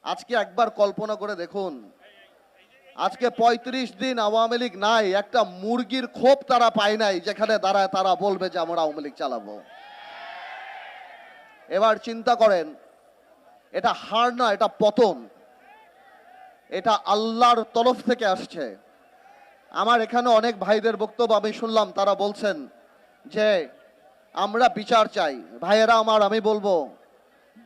আজকে একবার কল্পনা করে দেখুন, আজকে ৩৫ দিন আওয়ামী লীগ নাই, একটা মুরগির খোপ তারা পায় নাই যেখানে দাঁড়ায় তারা বলবে যে আমরা আওয়ামী লীগ চালাবো। এবার চিন্তা করেন, এটা হার না, এটা পতন, এটা আল্লাহর তরফ থেকে আসছে। আমার এখানে অনেক ভাইদের বক্তব্য আমি শুনলাম, তারা বলছেন যে আমরা বিচার চাই। ভাইয়েরা আমার, আমি বলবো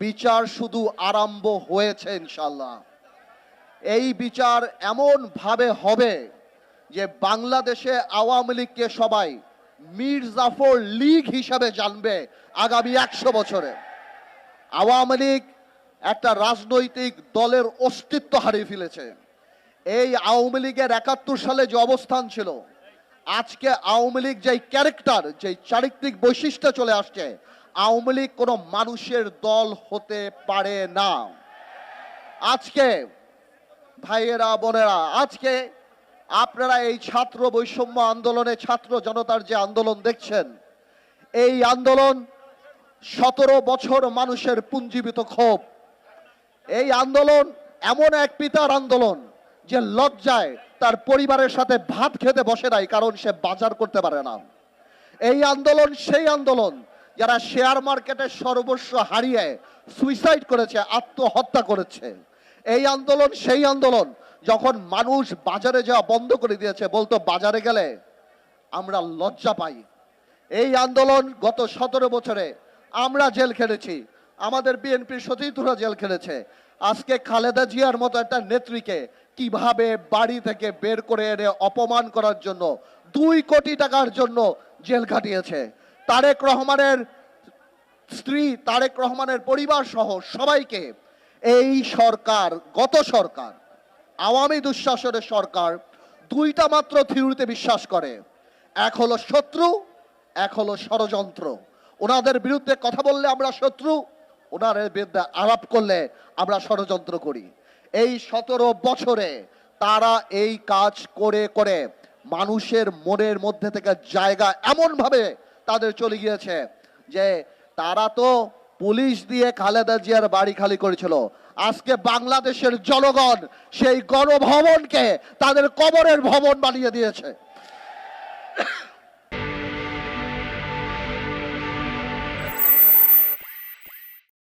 বিচার শুধু আরম্ভ হয়েছে ইনশাল্লাহ। এই বিচার এমন ভাবে হবে যে বাংলাদেশে আওয়ামী লীগকে সবাই মীর জাফর লীগ হিসাবে জানবে আগামী ১০০ বছরে। আওয়ামী লীগ একটা রাজনৈতিক দলের অস্তিত্ব হারিয়ে ফেলেছে। এই আওয়ামী লীগের ৭১ সালে যে অবস্থান ছিল, আজকে আওয়ামী লীগ যেই ক্যারেক্টার, যেই চারিত্রিক বৈশিষ্ট্য চলে আসছে, আওয়ামী লীগ কোনো মানুষের দল হতে পারে না। আজকে ভাইয়েরা বোনেরা, আজকে আপনারা এই ছাত্র বৈষম্য আন্দোলনে ছাত্র জনতার যে আন্দোলন দেখছেন, এই আন্দোলন ১৭ বছর মানুষের পুঞ্জীবিত ক্ষোভ। এই আন্দোলন এমন এক পিতার আন্দোলন যে লজ্জায় তার পরিবারের সাথে ভাত খেতে বসে নাই, কারণ সে বাজার করতে পারে না। এই আন্দোলন সেই আন্দোলন যারা শেয়ার মার্কেটের সর্বস্ব হারিয়ে সুইসাইড করেছে, আত্মহত্যা করেছে। এই আন্দোলন সেই আন্দোলন যখন মানুষ বাজারে যাওয়া বন্ধ করে দিয়েছে, বলতো বাজারে গেলে আমরা লজ্জা পাই। এই আন্দোলন গত ১৭ বছরে আমরা জেল খেটেছি, আমাদের বিএনপির সতীর্থরা জেল খেটেছে। আজকে খালেদা জিয়ার মতো একটা নেত্রীকে কিভাবে বাড়ি থেকে বের করে এনে অপমান করার জন্য ২ কোটি টাকার জন্য জেল খাটিয়েছে। তারেক রহমানের স্ত্রী, তারেক রহমানের পরিবার সহ সবাইকে এই সরকার, গত সরকার, আওয়ামী দুঃশাসনের সরকার দুইটা মাত্র থিওরিতে বিশ্বাস করে, এক হলো শত্রু, এক হলো ষড়যন্ত্র। ওনাদের বিরুদ্ধে কথা বললে আমরা শত্রু, ওনাদের বিরুদ্ধে আলাপ করলে আমরা ষড়যন্ত্র করি। এই ১৭ বছরে তারা এই কাজ করে করে মানুষের মনের মধ্যে থেকে জায়গা এমন ভাবে তাদের চলে গিয়েছে যে তারা তো পুলিশ দিয়ে খালেদা জিয়ার বাড়ি খালি করেছিল, আজকে বাংলাদেশের জনগণ সেই গণভবনকে তাদের কবরের ভবন বানিয়ে দিয়েছে।